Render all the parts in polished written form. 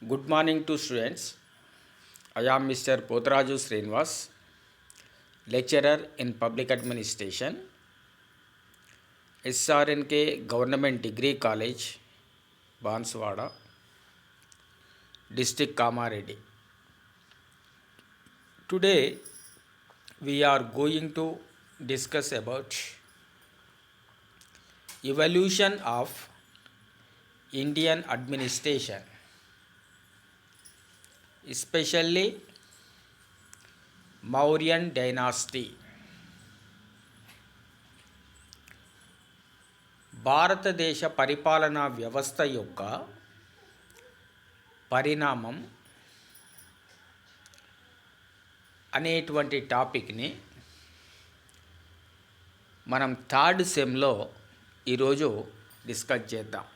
Good morning to students. I am Mr. Potraju Srinivas, lecturer in Public Administration, SRNK Government Degree College, Banswada, District Kamareddy. Today we are going to discuss about evolution of Indian administration, especially Mauryan dynasty. భారతదేశ పరిపాలనా వ్యవస్థ యొక్క పరిణామం అనేటువంటి టాపిక్ని మనం third సెమ్లో ఈరోజు discuss చేద్దాం.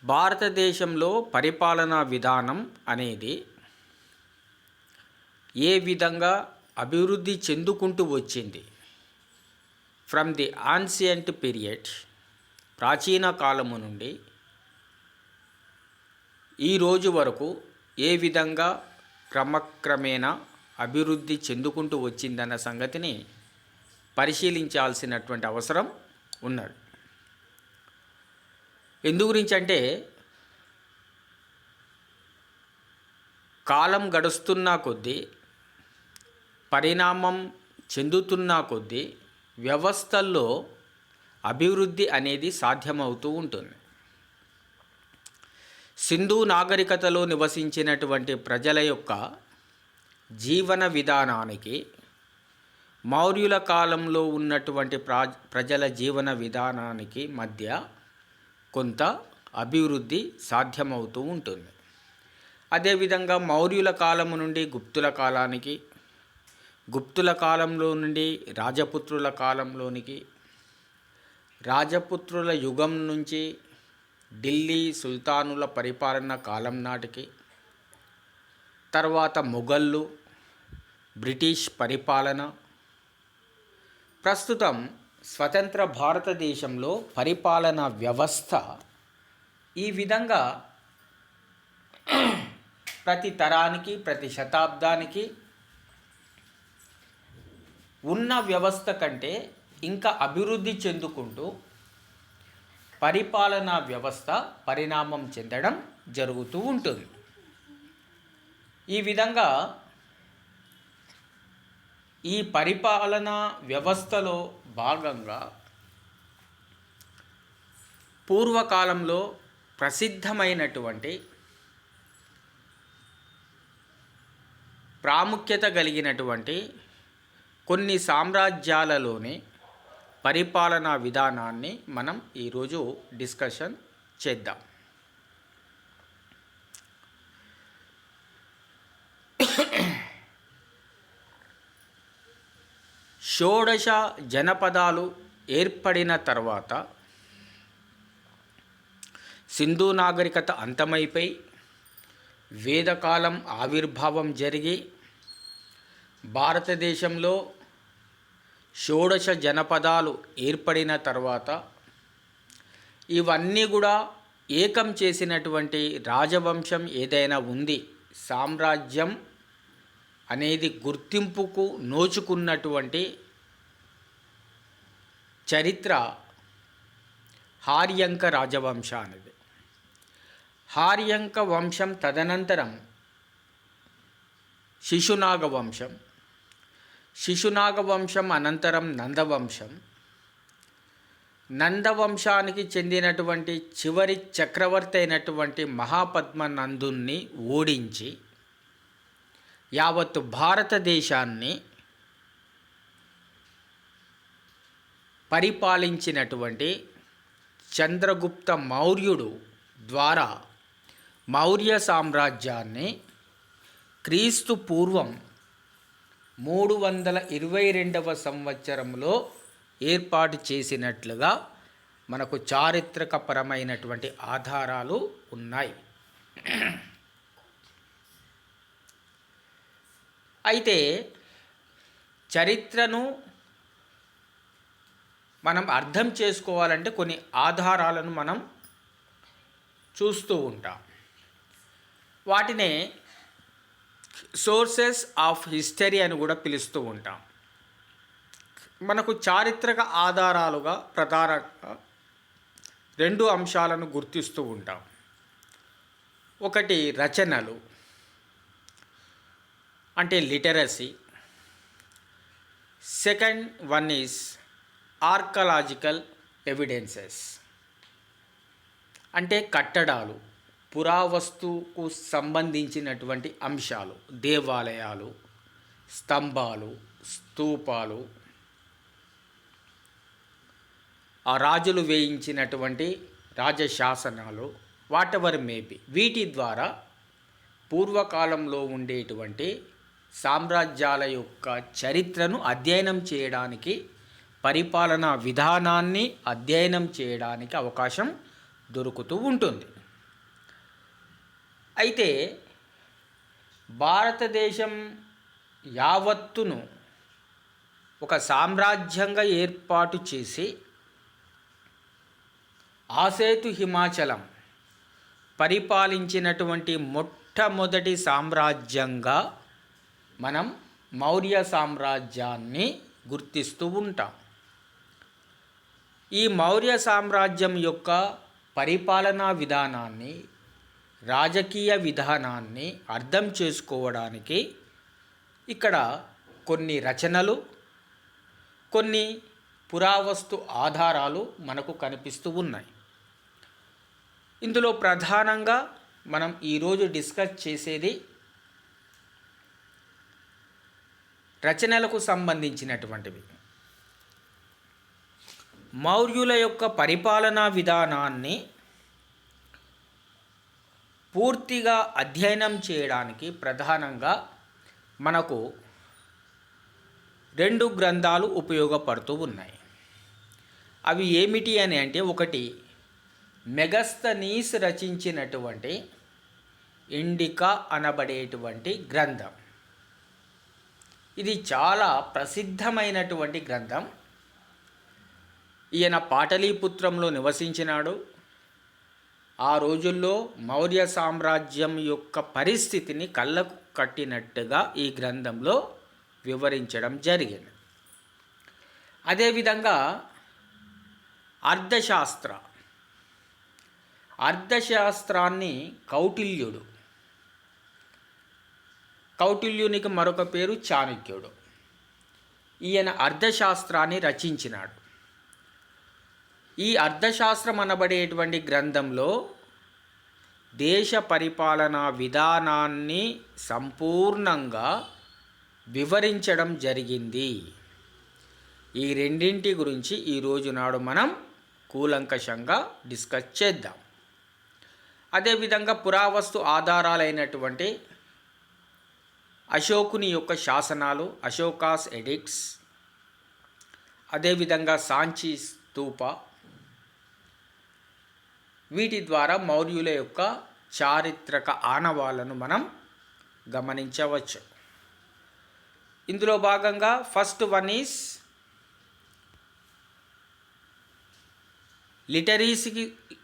భారతదేశంలో పరిపాలనా విధానం అనేది ఏ విధంగా అభివృద్ధి చెందుకుంటూ వచ్చింది ఫ్రమ్ ది ఆన్సియంట్ పీరియడ్, ప్రాచీన కాలము నుండి ఈ రోజు వరకు ఏ విధంగా క్రమక్రమేణా అభివృద్ధి చెందుకుంటూ వచ్చిందన్న సంగతిని పరిశీలించాల్సినటువంటి అవసరం ఉన్నది. ఎందు గురించి అంటే కాలం గడుస్తున్న కొద్దీ, పరిణామం చెందుతున్న కొద్దీ వ్యవస్థల్లో అభివృద్ధి అనేది సాధ్యమవుతూ ఉంటుంది. సింధు నాగరికతలో నివసించినటువంటి ప్రజల యొక్క జీవన విధానానికి మౌర్యుల కాలంలో ఉన్నటువంటి ప్రజల జీవన విధానానికి మధ్య కొంత అభివృద్ధి సాధ్యమవుతూ ఉంటుంది. అదేవిధంగా మౌర్యుల కాలము నుండి గుప్తుల కాలానికి, గుప్తుల కాలంలో నుండి రాజపుత్రుల కాలంలోనికి, రాజపుత్రుల యుగం నుంచి ఢిల్లీ సుల్తానుల పరిపాలన కాలం నాటికి, తర్వాత మొఘళ్ళు, బ్రిటిష్ పరిపాలన, ప్రస్తుతం స్వతంత్ర భారతదేశంలో పరిపాలనా వ్యవస్థ ఈ విధంగా ప్రతి తరానికి, ప్రతి శతాబ్దానికి ఉన్న వ్యవస్థ కంటే ఇంకా అభివృద్ధి చెందుకుంటూ పరిపాలనా వ్యవస్థ పరిణామం చెందడం జరుగుతూ ఉంటుంది. ఈ విధంగా ఈ పరిపాలనా వ్యవస్థలో భాగంగా పూర్వకాలంలో ప్రసిద్ధమైనటువంటి ప్రాముఖ్యత కలిగినటువంటి కొన్ని సామ్రాజ్యాలలోని పరిపాలనా విధానాన్ని మనం ఈరోజు డిస్కషన్ చేద్దాం. షోడశ జనపదాలు ఏర్పడిన తర్వాత సింధు నాగరికత అంతమైపోయి వేదకాలం ఆవిర్భావం జరిగి భారతదేశంలో షోడశ జనపదాలు ఏర్పడిన తర్వాత ఇవన్నీ కూడా ఏకం చేసినటువంటి రాజవంశం ఏదైనా ఉంది, సామ్రాజ్యం అనేది గుర్తింపుకు నోచుకున్నటువంటి చరిత్ర హార్యంక రాజవంశ అనేది. హార్యంక వంశం తదనంతరం శిశునాగ వంశం, శిశునాగ వంశం అనంతరం నందవంశం, నందవంశానికి చెందినటువంటి చివరి చక్రవర్తి అయినటువంటి మహాపద్మనందుని ఓడించి యావత్తు భారతదేశాన్ని పరిపాలించినటువంటి చంద్రగుప్త మౌర్యుడు ద్వారా మౌర్య సామ్రాజ్యాన్ని క్రీస్తు పూర్వం 322వ సంవత్సరంలో ఏర్పాటు చేసినట్లుగా మనకు చారిత్రకపరమైనటువంటి ఆధారాలు ఉన్నాయి. అయితే చరిత్రను మనం అర్థం చేసుకోవాలంటే కొన్ని ఆధారాలను మనం చూస్తూ ఉంటాం. వాటినే సోర్సెస్ ఆఫ్ హిస్టరీ అని కూడా పిలుస్తూ ఉంటాం. మనకు చారిత్రక ఆధారాలుగా ప్రధానంగా రెండు అంశాలను గుర్తిస్తూ ఉంటాం. ఒకటి రచనలు అంటే literacy, second one is archaeological evidences అంటే కట్టడాలు, పురావస్తుకు సంబంధించినటువంటి అంశాలు, దేవాలయాలు, స్తంభాలు, స్తూపాలు, ఆ రాజులు వేయించినటువంటి రాజశాసనాలు, వాటెవర్ మేబీ, వీటి ద్వారా పూర్వకాలంలో ఉండేటువంటి సామ్రాజ్యాల యొక్క చరిత్రను అధ్యయనం చేయడానికి, పరిపాలనా విధానాన్ని అధ్యయనం చేయడానికి అవకాశం దొరుకుతూ ఉంటుంది. అయితే భారతదేశం యావత్తును ఒక సామ్రాజ్యంగా ఏర్పాటు చేసి ఆసేతు హిమాచలం పరిపాలించినటువంటి మొట్టమొదటి సామ్రాజ్యంగా మనం మౌర్య సామ్రాజ్యాన్ని గుర్తిస్తూ ఉంటాం. ఈ మౌర్య సామ్రాజ్యం యొక్క పరిపాలనా విధానాన్ని, రాజకీయ విధానాన్ని అర్థం చేసుకోవడానికి ఇక్కడ కొన్ని రచనలు, కొన్ని పురావస్తు ఆధారాలు మనకు కనిపిస్తూ ఉన్నాయి. ఇందులో ప్రధానంగా మనం ఈరోజు డిస్కస్ చేసేది రచనలకు సంబంధించినటువంటివి. మౌర్యుల యొక్క పరిపాలనా విధానాన్ని పూర్తిగా అధ్యయనం చేయడానికి ప్రధానంగా మనకు రెండు గ్రంథాలు ఉపయోగపడుతూ ఉన్నాయి. అవి ఏమిటి అని అంటే, ఒకటి మెగస్తనీస్ రచించినటువంటి ఇండికా అనబడేటువంటి గ్రంథం. ఇది చాలా ప్రసిద్ధమైనటువంటి గ్రంథం. ఈయన పాటలీపుత్రంలో నివసించినాడు. ఆ రోజుల్లో మౌర్య సామ్రాజ్యం యొక్క పరిస్థితిని కళ్ళకు కట్టినట్టుగా ఈ గ్రంథంలో వివరించడం జరిగింది. అదేవిధంగా అర్థశాస్త్రాన్ని కౌటిల్యునికి మరొక పేరు చాణక్యుడు. ఈయన అర్థశాస్త్రాన్ని రచించినాడు. ఈ అర్థశాస్త్రం అనబడేటువంటి గ్రంథంలో దేశ పరిపాలనా విధానాన్ని సంపూర్ణంగా వివరించడం జరిగింది. ఈ రెండింటి గురించి ఈరోజు నాడు మనం కూలంకషంగా డిస్కస్ చేద్దాం. అదేవిధంగా పురావస్తు ఆధారాలైనటువంటి అశోకుని యొక్క శాసనాలు, అశోకాస్ ఎడిక్ట్స్, అదేవిధంగా సాంచి స్తూప, వీటి ద్వారా మౌర్యుల యొక్క చారిత్రక ఆనవాళ్లను మనం గమనించవచ్చు. ఇందులో భాగంగా ఫస్ట్ వన్ ఈజ్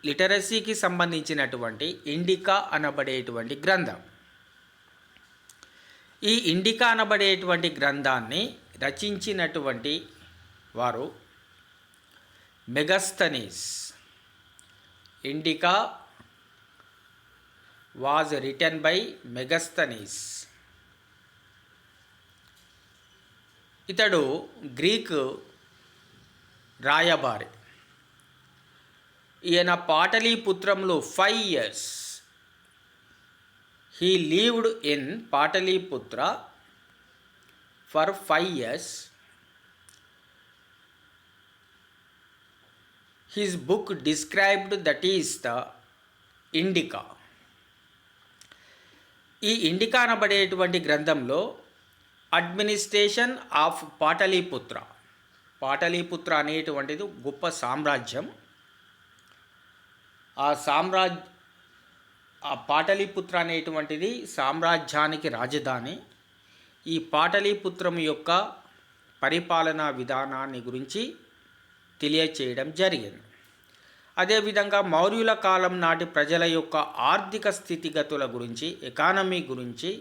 లిటరసీకి సంబంధించినటువంటి ఇండికా అనబడేటువంటి గ్రంథం. ఈ ఇండికా అనబడేటువంటి గ్రంథాన్ని రచించినటువంటి వారు Megasthenes. Indica was written by Megasthenes. ఇతడు గ్రీక్ రాయబారి. ఈయన పాటలీపుత్రంలో 5 years he lived in Pataliputra for 5 years. His book described that is the Indica. ఈ ఇండికా అనబడేటువంటి గ్రంథంలో అడ్మినిస్ట్రేషన్ ఆఫ్ పాటలీపుత్ర అనేటువంటిది గొప్ప సామ్రాజ్యం. ఆ పాటలీపుత్ర అనేటువంటిది సామ్రాజ్యానికి రాజధాని. ఈ పాటలీపుత్రం యొక్క పరిపాలనా విధానాన్ని గురించి తెలియచేయడం జరిగింది. అదేవిధంగా మౌర్యుల కాలం నాటి ప్రజల యొక్క ఆర్థిక స్థితిగతుల గురించి, ఎకానమీ గురించి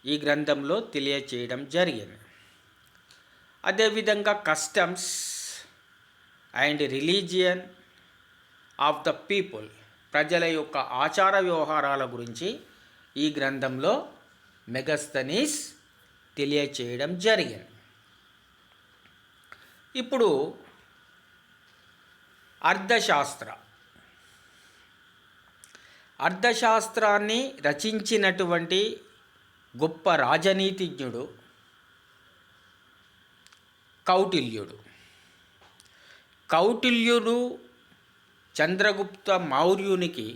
ఈ గ్రంథంలో తెలియచేయడం జరిగింది. అదేవిధంగా customs and religion of the people, ప్రజల యొక్క ఆచార వ్యవహారాల గురించి ఈ గ్రంథంలో మెగస్తనీస్ తెలియచేయడం జరిగింది. ఇప్పుడు అర్థశాస్త్రాన్ని రచించినటువంటి గొప్ప రాజనీతిజ్ఞుడు కౌటిల్యుడు చంద్రగుప్త మౌర్యునికి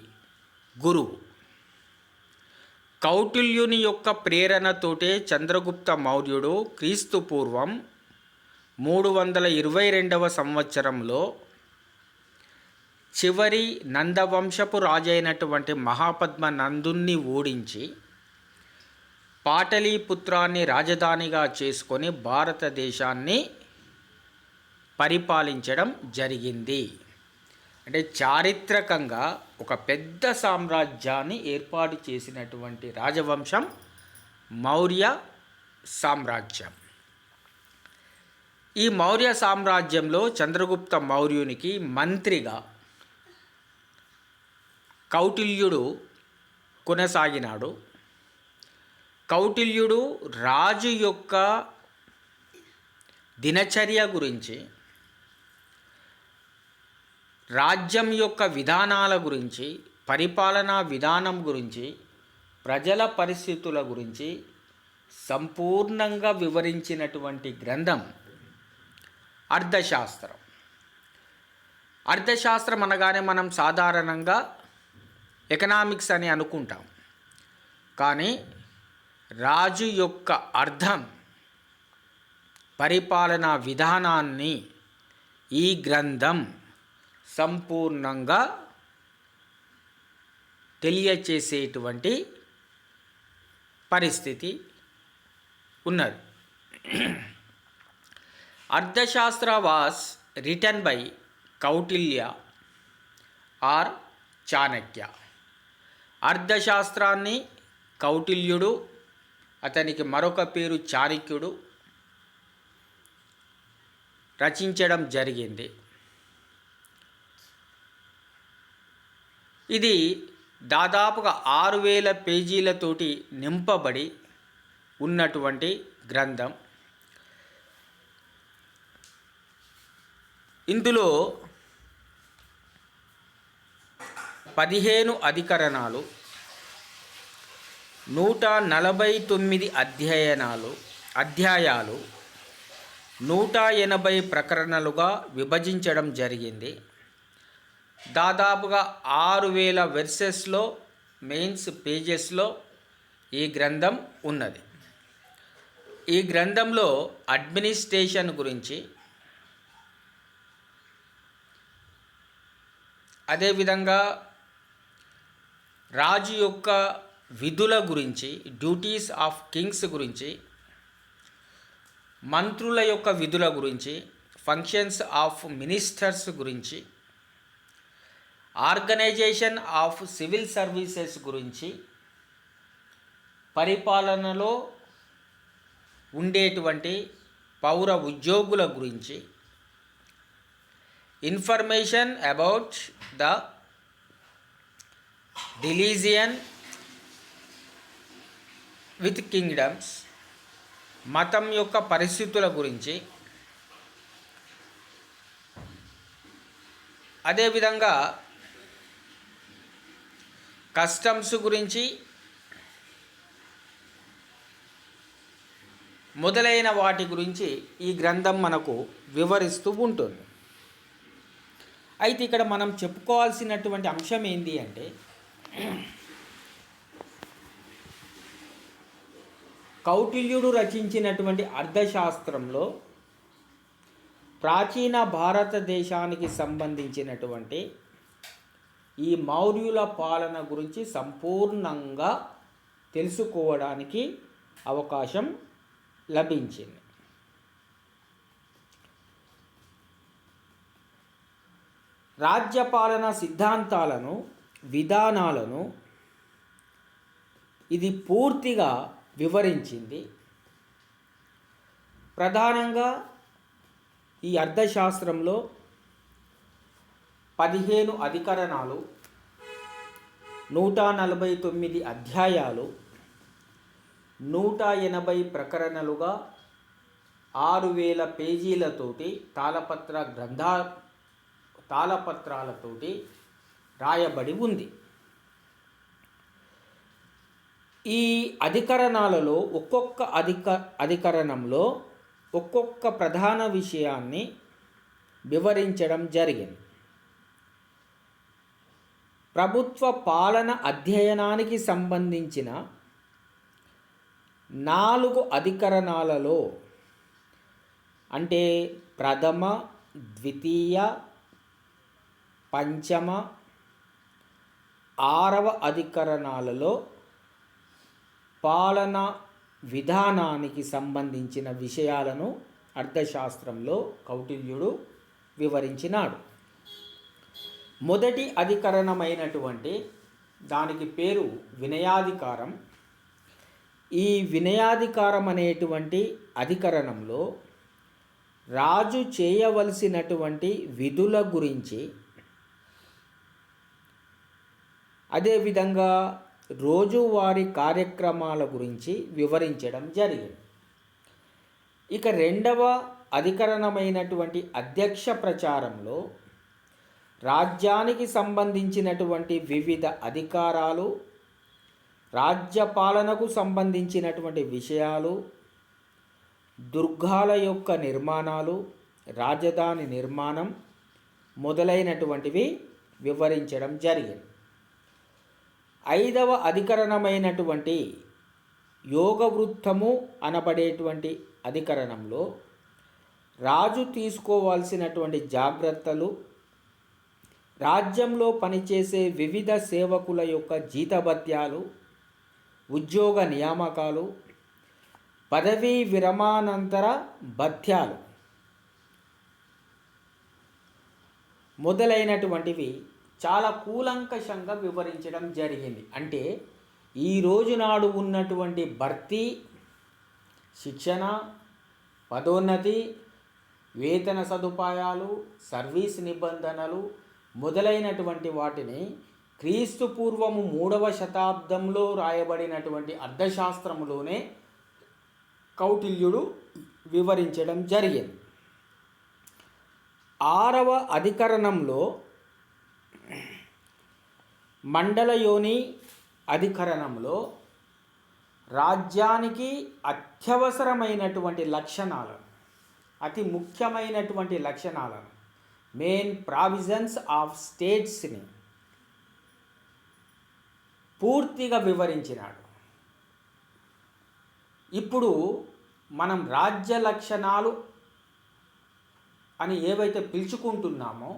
గురువు. కౌటిల్యుని యొక్క ప్రేరణతోటే చంద్రగుప్త మౌర్యుడు క్రీస్తు పూర్వం 322వ సంవత్సరంలో చివరి నందవంశపు రాజైనటువంటి మహాపద్మ నందుని ఓడించి పాటలీపుత్రాన్ని రాజధానిగా చేసుకొని భారతదేశాన్ని పరిపాలించడం జరిగింది. అంటే చారిత్రకంగా ఒక పెద్ద సామ్రాజ్యాన్ని ఏర్పాటు చేసినటువంటి రాజవంశం మౌర్య సామ్రాజ్యం. ఈ మౌర్య సామ్రాజ్యంలో చంద్రగుప్త మౌర్యునికి మంత్రిగా కౌటిల్యుడు కొనసాగినాడు. కౌటిల్యుడు రాజు యొక్క దినచర్య గురించి, రాజ్యం యొక్క విధానాల గురించి, పరిపాలనా విధానం గురించి, ప్రజల పరిస్థితుల గురించి సంపూర్ణంగా వివరించినటువంటి గ్రంథం అర్థశాస్త్రం. అర్థశాస్త్రం అనగానే మనం సాధారణంగా ఎకనామిక్స్ అని అనుకుంటాం, కానీ రాజు యొక్క అర్థం, పరిపాలనా విధానాన్ని ఈ గ్రంథం సంపూర్ణంగా తెలియచేసేటువంటి పరిస్థితి ఉన్నది. Arthashastra was written by Kautilya or Chanakya. అర్థశాస్త్రాన్ని కౌటిల్యుడు, అతనికి మరొక పేరు చాణక్యుడు రచించడం జరిగింది. ఇది దాదాపుగా 6000 పేజీలతోటి నింపబడి ఉన్నటువంటి గ్రంథం. ఇందులో 15 అధికరణాలు, 149 అధ్యాయాలు, 180 ప్రకరణలుగా విభజించడం జరిగింది. దాదాపుగా 6000 వెర్సెస్లో, మెయిన్స్ పేజెస్లో ఈ గ్రంథం ఉన్నది. ఈ గ్రంథంలో అడ్మినిస్ట్రేషన్ గురించి, అదేవిధంగా రాజు యొక్క విధుల గురించి, డ్యూటీస్ ఆఫ్ కింగ్స్ గురించి, మంత్రుల యొక్క విధుల గురించి, ఫంక్షన్స్ ఆఫ్ మినిస్టర్స్ గురించి, ఆర్గనైజేషన్ ఆఫ్ సివిల్ సర్వీసెస్ గురించి, పరిపాలనలో ఉండేటువంటి పౌర ఉద్యోగుల గురించి, information about the religion with kingdoms, మతం యొక్క పరిస్థితుల గురించి, అదేవిధంగా కస్టమ్స్ గురించి మొదలైన వాటి గురించి ఈ గ్రంథం మనకు వివరిస్తూ ఉంటుంది. అయితే ఇక్కడ మనం చెప్పుకోవాల్సినటువంటి అంశం ఏంటి అంటే, కౌటిల్యుడు రచించినటువంటి అర్థశాస్త్రంలో ప్రాచీన భారతదేశానికి సంబంధించినటువంటి ఈ మౌర్యుల పాలన గురించి సంపూర్ణంగా తెలుసుకోవడానికి అవకాశం లభించింది. రాజ్యపాలన సిద్ధాంతాలను, విధానాలను ఇది పూర్తిగా వివరించింది. ప్రధానంగా ఈ అర్థశాస్త్రంలో 15 అధికరణాలు, 149 అధ్యాయాలు, 180 ప్రకరణలుగా 6000 పేజీలతోటి తాళపత్రాలతోటి రాయబడి ఉంది. ఈ అధికరణాలలో ఒక్కొక్క అధికరణంలో ఒక్కొక్క ప్రధాన విషయాన్ని వివరించడం జరిగింది. ప్రభుత్వ పాలన అధ్యయనానికి సంబంధించిన 4 అధికరణాలలో అంటే ప్రథమ, ద్వితీయ, పంచమ, 6వ అధికరణాలలో పాలన విధానానికి సంబంధించిన విషయాలను అర్థశాస్త్రంలో కౌటిల్యుడు వివరించినాడు. మొదటి అధికరణమైనటువంటి దానికి పేరు వినయాధికారం. ఈ వినయాధికారం అనేటువంటి అధికరణంలో రాజు చేయవలసినటువంటి విధుల గురించి, అదేవిధంగా రోజువారీ కార్యక్రమాల గురించి వివరించడం జరిగింది. ఇక రెండవ అధికరణమైనటువంటి అధ్యక్ష ప్రచారంలో రాజ్యానికి సంబంధించినటువంటి వివిధ అధికారాలు, రాజ్యపాలనకు సంబంధించినటువంటి విషయాలు, దుర్గాల యొక్క నిర్మాణాలు, రాజధాని నిర్మాణం మొదలైనటువంటివి వివరించడం జరిగింది. 5వ అధికరణమైనటువంటి యోగ వృత్తము అనబడేటువంటి అధికరణంలో రాజు తీసుకోవాల్సినటువంటి జాగ్రత్తలు, రాజ్యంలో పనిచేసే వివిధ సేవకుల యొక్క జీతభత్యాలు, ఉద్యోగ నియామకాలు, పదవీ విరమణానంతర భత్యాలు మొదలైనటువంటివి చాలా కూలంకషంగా వివరించడం జరిగింది. అంటే ఈరోజు నాడు ఉన్నటువంటి భర్తీ, శిక్షణ, పదోన్నతి, వేతన సదుపాయాలు, సర్వీస్ నిబంధనలు మొదలైనటువంటి వాటిని క్రీస్తు పూర్వము 3వ శతాబ్దంలో రాయబడినటువంటి అర్థశాస్త్రములోనే కౌటిల్యుడు వివరించడం జరిగింది. 6వ అధికరణంలో మండలయోని అధికరణంలో రాజ్యానికి అత్యవసరమైనటువంటి లక్షణాలను, అతి ముఖ్యమైనటువంటి లక్షణాలను, మెయిన్ ప్రావిజన్స్ ఆఫ్ స్టేట్స్ని పూర్తిగా వివరించినాడు. ఇప్పుడు మనం రాజ్య లక్షణాలు అని ఏవైతే పిలుచుకుంటున్నామో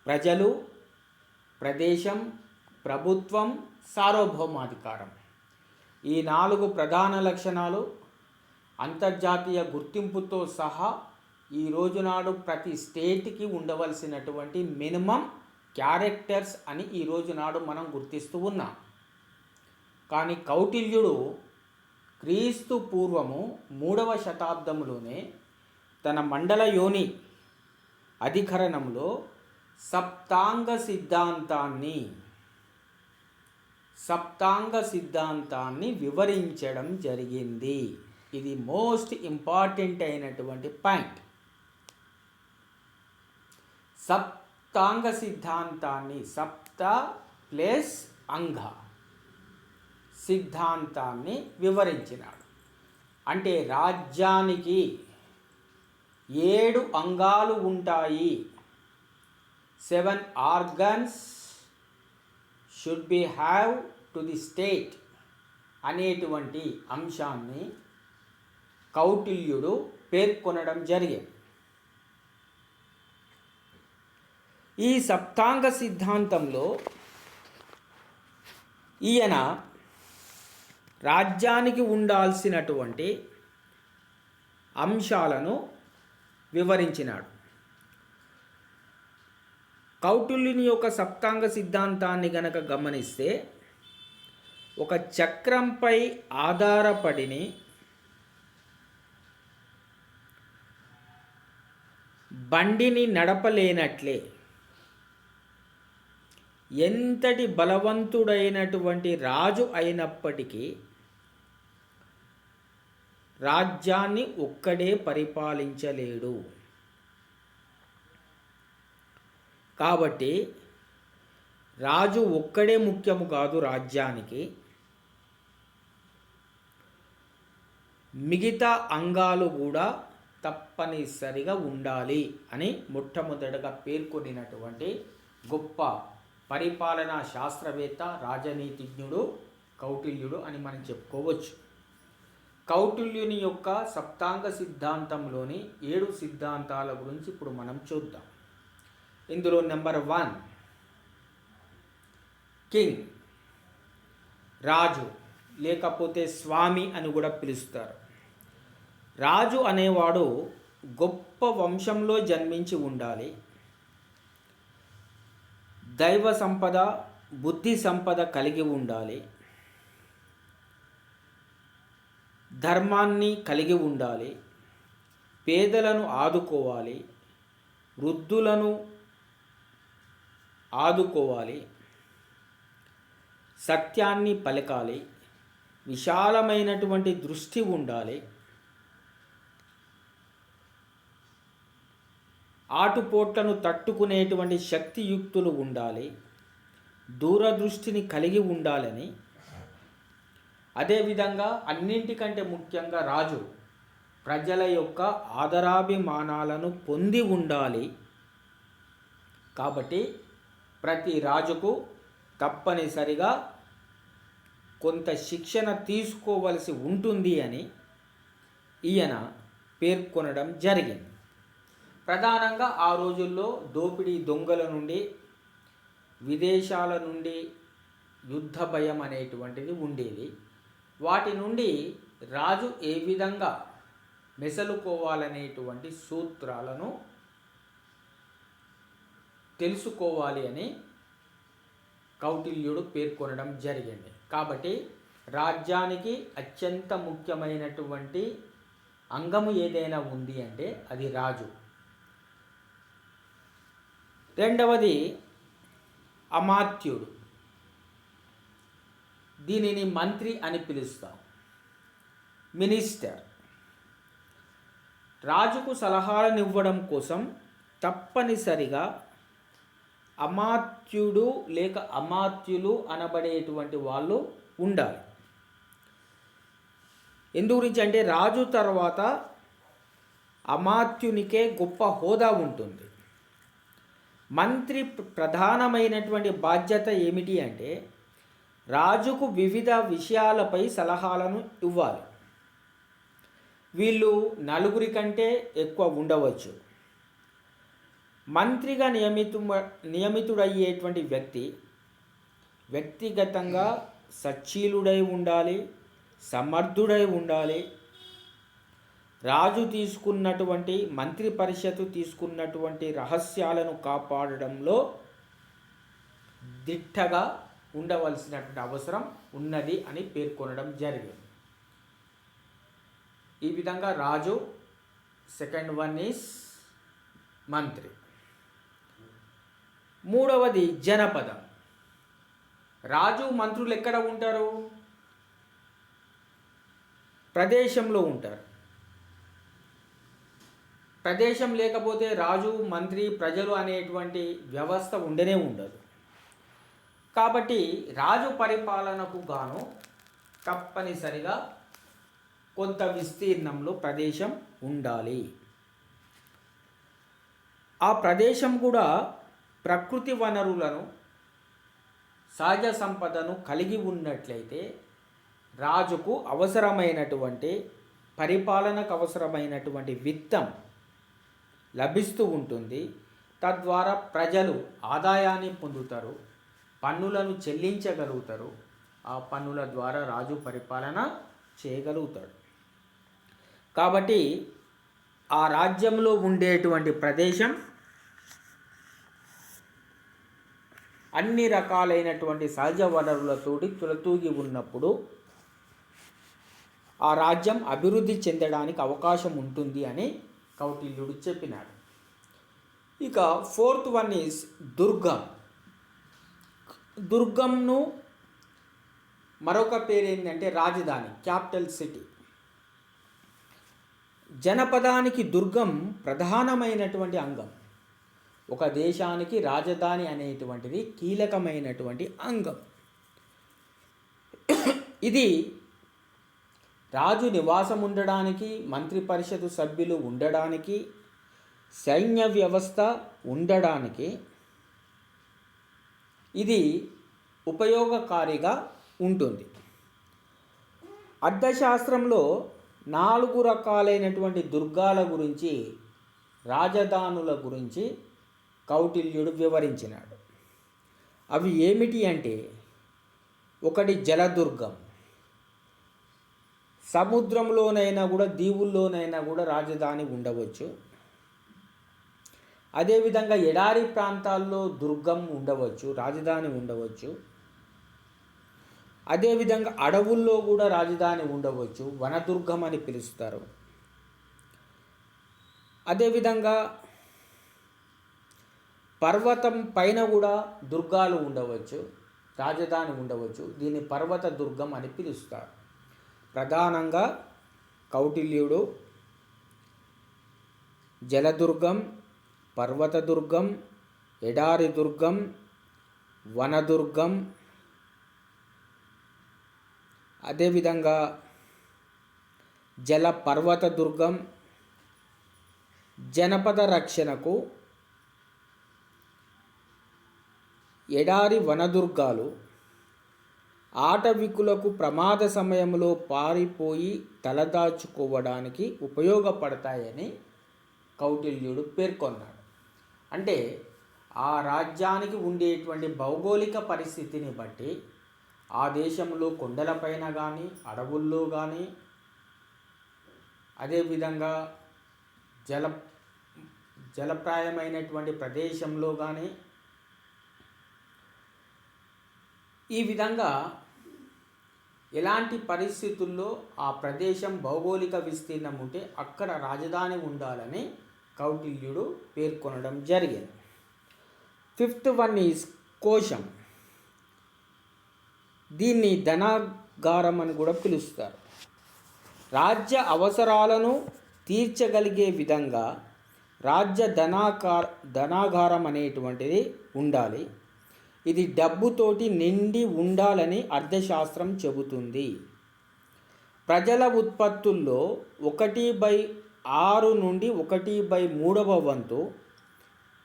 ప్రజలు, ప్రదేశం, ప్రభుత్వం, సార్వభౌమాధికారం, ఈ 4 ప్రధాన లక్షణాలు అంతర్జాతీయ గుర్తింపుతో సహా ఈ రోజునాడు ప్రతి స్టేట్కి ఉండవలసినటువంటి మినిమం క్యారెక్టర్స్ అని ఈ రోజునాడు మనం గుర్తిస్తూ ఉన్నాం. కానీ కౌటిల్యుడు క్రీస్తు పూర్వము 3వ శతాబ్దంలోనే తన మండలయోని అధికరణంలో సప్తాంగ సిద్ధాంతాన్ని వివరించడం జరిగింది. ఇది మోస్ట్ ఇంపార్టెంట్ అయినటువంటి పాయింట్. సప్తాంగ సిద్ధాంతాన్ని, సప్త ప్లస్ అంగ సిద్ధాంతాన్ని వివరించినాడు. అంటే రాజ్యానికి 7 అంగాలు ఉంటాయి, 7 organs should be have to the state అనేటువంటి అంశాన్ని కౌటిల్యుడు పేర్కొనడం జరిగింది. ఈ సప్తాంగ సిద్ధాంతంలో ఈయన రాజ్యానికి ఉండాల్సినటువంటి అంశాలను వివరించినాడు. కౌటిల్యుని యొక్క సప్తాంగ సిద్ధాంతాన్ని గనక గమనిస్తే ఒక చక్రంపై ఆధారపడిని బండిని నడపలేనట్లే ఎంతటి బలవంతుడైనటువంటి రాజు అయినప్పటికీ రాజ్యాన్ని ఒక్కడే పరిపాలించలేడు. కాబట్టి రాజు ఒక్కడే ముఖ్యము కాదు రాజ్యానికి, మిగతా అంగాలు కూడా తప్పనిసరిగా ఉండాలి అని మొట్టమొదటగా పేర్కొనినటువంటి గొప్ప పరిపాలనా శాస్త్రవేత్త రాజనీతిజ్ఞుడు కౌటిల్యుడు అని మనం చెప్పుకోవచ్చు. కౌటిల్యుని యొక్క సప్తాంగ సిద్ధాంతంలోని 7 సిద్ధాంతాల గురించి ఇప్పుడు మనం చూద్దాం. ఇందులో నెంబర్ 1 కింగ్, రాజు లేకపోతే స్వామి అని కూడా పిలుస్తారు. రాజు అనేవాడు గొప్ప వంశంలో జన్మించి ఉండాలి, దైవ సంపద బుద్ధి సంపద కలిగి ఉండాలి, ధర్మాన్ని కలిగి ఉండాలి, పేదలను ఆదుకోవాలి, వృద్ధులను ఆదుకోవాలి, సత్యాన్ని పలకాలి, విశాలమైనటువంటి దృష్టి ఉండాలి, ఆటుపోట్లను తట్టుకునేటువంటి శక్తియుక్తులు ఉండాలి, దూరదృష్టిని కలిగి ఉండాలని, అదేవిధంగా అన్నింటికంటే ముఖ్యంగా రాజు ప్రజల యొక్క ఆదరాభిమానాలను పొంది ఉండాలి. కాబట్టి ప్రతి రాజుకు తప్పనిసరిగా కొంత శిక్షణ తీసుకోవలసి ఉంటుంది అని ఈయన పేర్కొనడం జరిగింది. ప్రధానంగా ఆ రోజుల్లో దోపిడీ దొంగల నుండి, విదేశాల నుండి యుద్ధ భయం అనేటువంటిది ఉండేది. వాటి నుండి రాజు ఏ విధంగా మెసలుకోవాలనేటువంటి సూత్రాలను తెలుసుకోవాలి అని కౌటిల్యుడు పేర్కొనడం జరిగింది. కాబట్టి రాజ్యానికి అత్యంత ముఖ్యమైనటువంటి అంగము ఏదైనా ఉంది అంటే అది రాజు. రెండవది అమాత్యుడు, దీనిని మంత్రి అని పిలుస్తాం, మినిస్టర్. రాజుకు సలహాలను ఇవ్వడం కోసం తప్పనిసరిగా అమాత్యుడు లేక అమాత్యులు అనబడేటువంటి వాళ్ళు ఉండాలి. ఎందు గురించి అంటే రాజు తర్వాత అమాత్యునికే గొప్ప హోదా ఉంటుంది. మంత్రి ప్రధానమైనటువంటి బాధ్యత ఏమిటి అంటే రాజుకు వివిధ విషయాలపై సలహాలను ఇవ్వాలి. వీళ్ళు 4 కంటే ఎక్కువ ఉండవచ్చు. మంత్రిగా నియమితుడయ్యేటువంటి వ్యక్తి వ్యక్తిగతంగా సచ్చీలుడై ఉండాలి, సమర్థుడై ఉండాలి. రాజు తీసుకున్నటువంటి మంత్రి పరిషత్తు తీసుకున్నటువంటి రహస్యాలను కాపాడడంలో దిట్టగా ఉండవలసినటువంటి అవసరం ఉన్నది అని పేర్కొనడం జరిగింది. ఈ విధంగా రాజు, సెకండ్ వన్ ఈస్ మంత్రి. మూడవది జనపదం. రాజు మంత్రులు ఎక్కడ ఉంటారు? ప్రదేశంలో ఉంటారు. ప్రదేశం లేకపోతే రాజు, మంత్రి, ప్రజలు అనేటువంటి వ్యవస్థ ఉండనే ఉండదు. కాబట్టి రాజు పరిపాలనకు గాను తప్పనిసరిగా కొంత విస్తీర్ణంలో ప్రదేశం ఉండాలి. ఆ ప్రదేశం కూడా ప్రకృతి వనరులను, సహజ సంపదను కలిగి ఉన్నట్లయితే రాజుకు అవసరమైనటువంటి పరిపాలనకు అవసరమైనటువంటి విత్తం లభిస్తూ ఉంటుంది. తద్వారా ప్రజలు ఆదాయాన్ని పొందుతారు, పన్నులను చెల్లించగలుగుతారు. ఆ పన్నుల ద్వారా రాజు పరిపాలన చేయగలుగుతాడు. కాబట్టి ఆ రాజ్యంలో ఉండేటువంటి ప్రదేశం అన్ని రకాలైనటువంటి సహజ వనరులతోటి తులతూగి ఉన్నప్పుడు ఆ రాజ్యం అభివృద్ధి చెందడానికి అవకాశం ఉంటుంది అని కౌటిల్యుడు చెప్పినాడు. ఇక ఫోర్త్ వన్ ఈజ్ దుర్గం. దుర్గంను మరొక పేరు ఏంటంటే రాజధాని, క్యాపిటల్ సిటీ. జనపదానికి దుర్గం ప్రధానమైనటువంటి అంగం. ఒక దేశానికి రాజధాని అనేటువంటిది కీలకమైనటువంటి అంగం. ఇది రాజు నివాసం ఉండడానికి, మంత్రి పరిషత్ సభ్యులు ఉండడానికి, సైన్య వ్యవస్థ ఉండడానికి ఇది ఉపయోగకారిగా ఉంటుంది. అర్థశాస్త్రంలో 4 రకాలైనటువంటి దుర్గాల గురించి, రాజధానుల గురించి కౌటిల్యుడు వివరించినాడు. అవి ఏమిటి అంటే, ఒకటి జలదుర్గం. సముద్రంలోనైనా కూడా, దీవుల్లోనైనా కూడా రాజధాని ఉండవచ్చు. అదేవిధంగా ఎడారి ప్రాంతాల్లో దుర్గం ఉండవచ్చు, రాజధాని ఉండవచ్చు. అదేవిధంగా అడవుల్లో కూడా రాజధాని ఉండవచ్చు, వనదుర్గం అని పిలుస్తారు. అదేవిధంగా పర్వతం పైన కూడా దుర్గాలు ఉండవచ్చు, రాజధాని ఉండవచ్చు. దీన్ని పర్వత దుర్గం అని పిలుస్తారు. ప్రధానంగా కౌటిల్యుడు జలదుర్గం, పర్వత దుర్గం, ఎడారి దుర్గం, వనదుర్గం, అదేవిధంగా జల పర్వత దుర్గం, జనపద రక్షణకు ఎడారి వనదుర్గాలు, ఆటవికులకు ప్రమాద సమయంలో పారిపోయి తలదాచుకోవడానికి ఉపయోగపడతాయని కౌటిల్యుడు పేర్కొన్నాడు. అంటే ఆ రాజ్యానికి ఉండేటువంటి భౌగోళిక పరిస్థితిని బట్టి ఆ దేశంలో కొండలపైన కానీ, అడవుల్లో కానీ, అదేవిధంగా జలప్రాయమైనటువంటి ప్రదేశంలో కానీ, ఈ విధంగా ఎలాంటి పరిస్థితుల్లో ఆ ప్రదేశం భౌగోళిక విస్తీర్ణం ఉంటే అక్కడ రాజధాని ఉండాలని కౌటిల్యుడు పేర్కొనడం జరిగింది. ఫిఫ్త్ వన్ ఈజ్ కోశం. దీన్ని ధనాగారం అని కూడా పిలుస్తారు. రాజ్య అవసరాలను తీర్చగలిగే విధంగా రాజ్య ధనాగారం అనేటువంటిది ఉండాలి. ఇది డబ్బుతోటి నిండి ఉండాలని అర్థశాస్త్రం చెబుతుంది. ప్రజల ఉత్పత్తుల్లో 1/6 నుండి 1/3 వంతు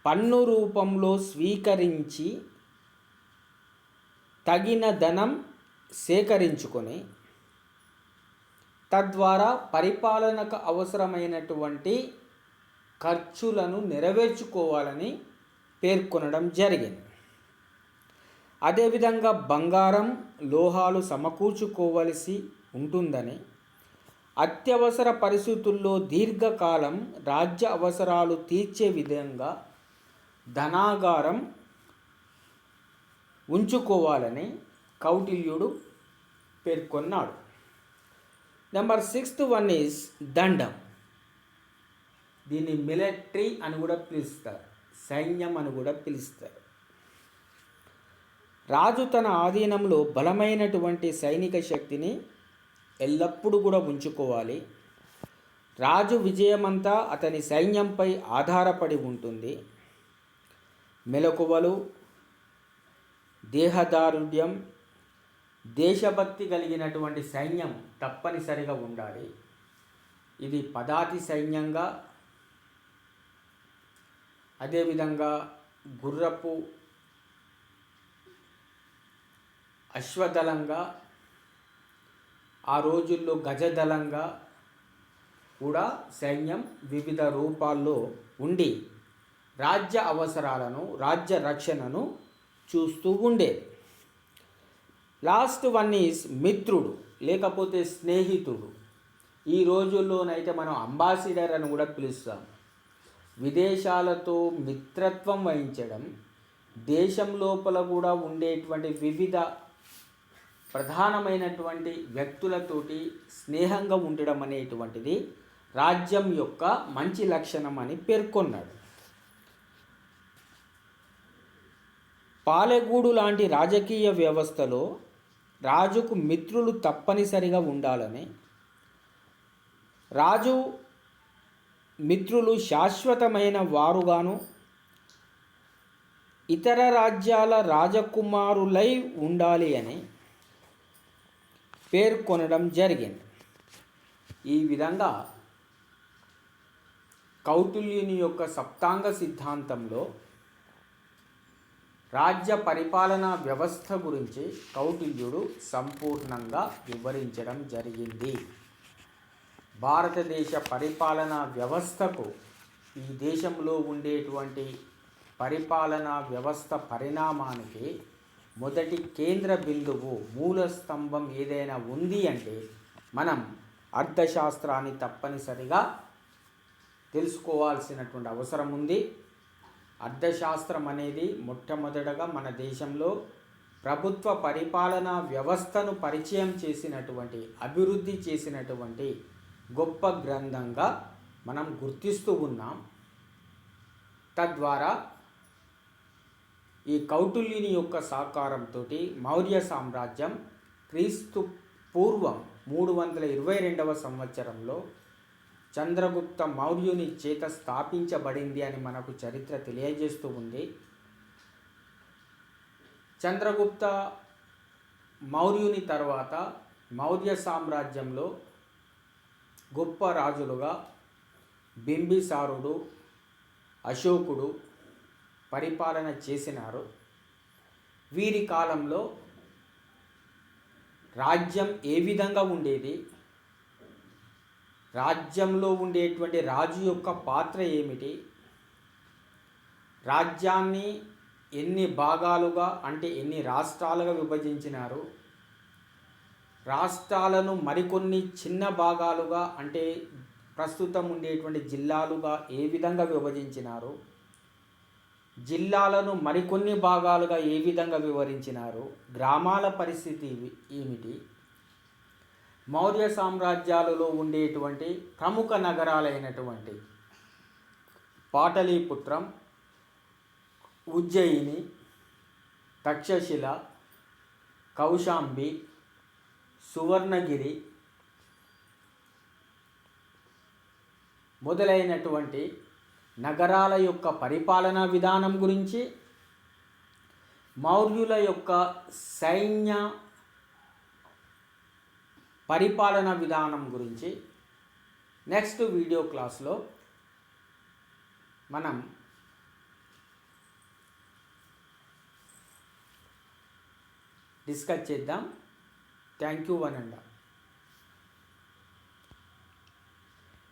పన్ను రూపంలో స్వీకరించి తగిన ధనం సేకరించుకొని తద్వారా పరిపాలనకు అవసరమైనటువంటి ఖర్చులను నెరవేర్చుకోవాలని పేర్కొనడం జరిగింది. అదేవిధంగా బంగారం, లోహాలు సమకూర్చుకోవలసి ఉంటుందని, అత్యవసర పరిస్థితుల్లో దీర్ఘకాలం రాజ్య అవసరాలు తీర్చే విధంగా ధనాగారం ఉంచుకోవాలని కౌటిల్యుడు పేర్కొన్నాడు. నెంబర్ 6th వన్ ఈజ్ దండం. దీన్ని మిలిటరీ అని కూడా పిలుస్తారు, సైన్యం అని కూడా పిలుస్తారు. రాజు తన ఆధీనంలో బలమైనటువంటి సైనిక శక్తిని ఎల్లప్పుడూ కూడా ఉంచుకోవాలి. రాజు విజయమంతా అతని సైన్యంపై ఆధారపడి ఉంటుంది. మెలకువలు, దేహదారుఢ్యం, దేశభక్తి కలిగినటువంటి సైన్యం తప్పనిసరిగా ఉండాలి. ఇది పదాతి సైన్యంగా, అదేవిధంగా గుర్రపు అశ్వదళంగా, ఆ రోజుల్లో గజదళంగా కూడా సైన్యం వివిధ రూపాల్లో ఉండి రాజ్య అవసరాలను, రాజ్య రక్షణను చూస్తూ ఉండేది. లాస్ట్ వన్ ఈజ్ మిత్రుడు లేకపోతే స్నేహితుడు. ఈ రోజుల్లోనైతే మనం అంబాసిడర్ అని కూడా పిలుస్తాం. విదేశాలతో మిత్రత్వం వహించడం, దేశం లోపల కూడా ఉండేటువంటి వివిధ ప్రధానమైనటువంటి వ్యక్తులతోటి స్నేహంగా ఉండడం అనేటువంటిది రాజ్యం యొక్క మంచి లక్షణం అని పేర్కొన్నాడు. పాలెగూడు లాంటి రాజకీయ వ్యవస్థలో రాజుకు మిత్రులు తప్పనిసరిగా ఉండాలని, రాజు మిత్రులు శాశ్వతమైన వారుగాను ఇతర రాజ్యాల రాజకుమారులై ఉండాలి అని పేర్కొనడం జరిగింది. ఈ విధంగా కౌటిల్యుని యొక్క సప్తాంగ సిద్ధాంతంలో రాజ్య పరిపాలనా వ్యవస్థ గురించి కౌటిల్యుడు సంపూర్ణంగా వివరించడం జరిగింది. భారతదేశ పరిపాలనా వ్యవస్థకు ఈ దేశంలో ఉండేటువంటి పరిపాలనా వ్యవస్థ పరిణామానికి మొదటి కేంద్ర బిందువు మూల స్తంభం ఏదైనా ఉంది అంటే మనం అర్థశాస్త్రాన్ని తప్పనిసరిగా తెలుసుకోవాల్సినటువంటి అవసరం ఉంది. అర్థశాస్త్రం అనేది మొట్టమొదటగా మన దేశంలో ప్రభుత్వ పరిపాలనా వ్యవస్థను పరిచయం చేసినటువంటి, అభివృద్ధి చేసినటువంటి గొప్ప గ్రంథంగా మనం గుర్తిస్తూ ఉన్నాం. తద్వారా ఈ కౌటిల్యుని యొక్క సహకారంతో మౌర్య సామ్రాజ్యం క్రీస్తు పూర్వం 322వ సంవత్సరంలో చంద్రగుప్త మౌర్యుని చేత స్థాపించబడింది అని మనకు చరిత్ర తెలియజేస్తూ ఉంది. చంద్రగుప్త మౌర్యుని తర్వాత మౌర్య సామ్రాజ్యంలో గొప్ప రాజులుగా బింబిసారుడు, అశోకుడు పరిపాలన చేసినారు. వీరి కాలంలో రాజ్యం ఏ విధంగా ఉండేది, రాజ్యంలో ఉండేటువంటి రాజు యొక్క పాత్ర ఏమిటి, రాజ్యాన్ని ఎన్ని భాగాలుగా అంటే ఎన్ని రాష్ట్రాలుగా విభజించినారు, రాష్ట్రాలను మరికొన్ని చిన్న భాగాలుగా అంటే ప్రస్తుతం ఉండేటువంటి జిల్లాలుగా ఏ విధంగా విభజించినారు, జిల్లాలను మరికొన్ని భాగాలుగా ఏ విధంగా వివరించినారు, గ్రామాల పరిస్థితి ఏమిటి, మౌర్య సామ్రాజ్యాలలో ఉండేటువంటి ప్రముఖ నగరాలైనటువంటి పాటలీపుత్రం, ఉజ్జయిని, తక్షశిల, కౌశాంబి, సువర్ణగిరి మొదలైనటువంటి నగరాల యొక్క పరిపాలనా విధానం గురించి, మౌర్యుల యొక్క సైన్య పరిపాలనా విధానం గురించి నెక్స్ట్ వీడియో క్లాస్లో మనం డిస్కస్ చేద్దాం. Thank you one and all.